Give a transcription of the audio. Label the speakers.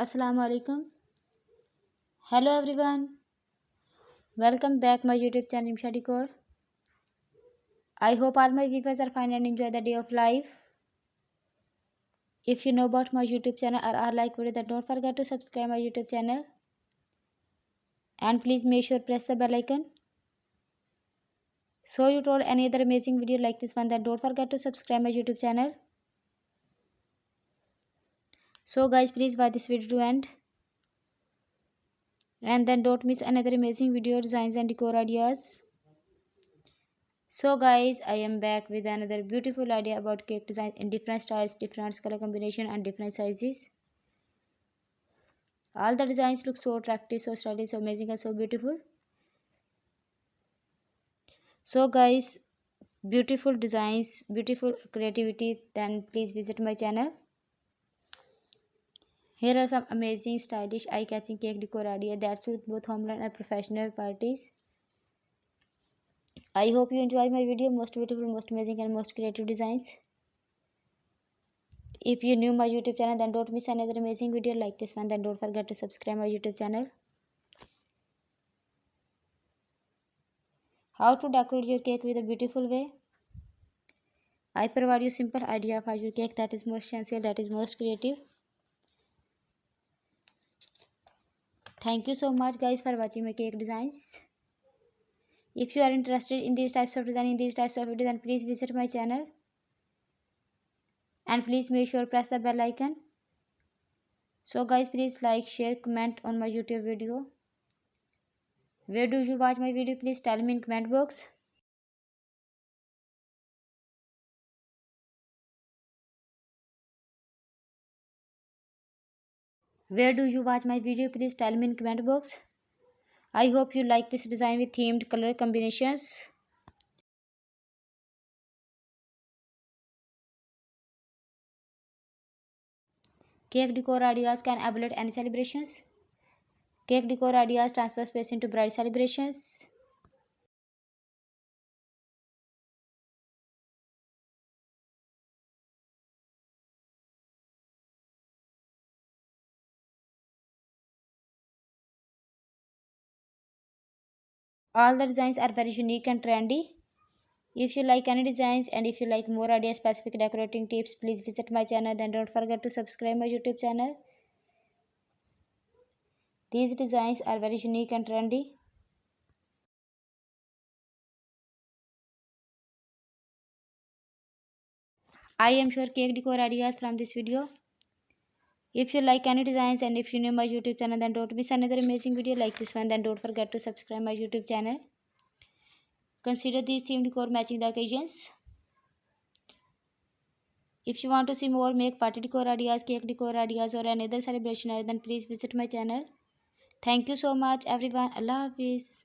Speaker 1: Assalamu alaikum. Hello everyone. Welcome back my YouTube channel Rimsha decor. I hope all my viewers are fine and enjoy the day of life. If you know about my YouTube channel or are like video, then don't forget to subscribe my YouTube channel. And please make sure press the bell icon. So you told any other amazing video like this one, then don't forget to subscribe my YouTube channel. So guys, please watch this video to end. And then don't miss another amazing video designs and decor ideas. So guys, I am back with another beautiful idea about cake design in different styles, different color combination and different sizes. All the designs look so attractive, so stylish, so amazing and so beautiful. So guys, beautiful designs, beautiful creativity, then please visit my channel. Here are some amazing, stylish, eye-catching cake decor ideas that suit both homeland and professional parties. I hope you enjoy my video. Most beautiful, most amazing and most creative designs. If you new my YouTube channel, then don't miss another amazing video like this one. Then don't forget to subscribe my YouTube channel. How to decorate your cake with a beautiful way. I provide you simple idea for your cake that is most essential, that is most creative. Thank you so much guys for watching my cake designs. If you are interested in these types of design, in these types of video, then please visit my channel. And please make sure press the bell icon. So guys, please like, share, comment on my YouTube video. Where do you watch my video? Please tell me in comment box. Where do you watch my video? Please tell me in comment box. I hope you like this design with themed color combinations. Cake decor ideas can elevate any celebrations. Cake decor ideas transfer space into bright celebrations. All the designs are very unique and trendy. If you like any designs and if you like more idea specific decorating tips, please visit my channel. Then don't forget to subscribe my YouTube channel. These designs are very unique and trendy. I am sure cake decor ideas from this video. If you like any designs and if you know my YouTube channel, then don't miss another amazing video like this one. Then don't forget to subscribe my YouTube channel. Consider these themed decor matching the occasions. If you want to see more make party decor ideas, cake decor ideas or another celebration, then please visit my channel. Thank you so much everyone. Allah Hafiz.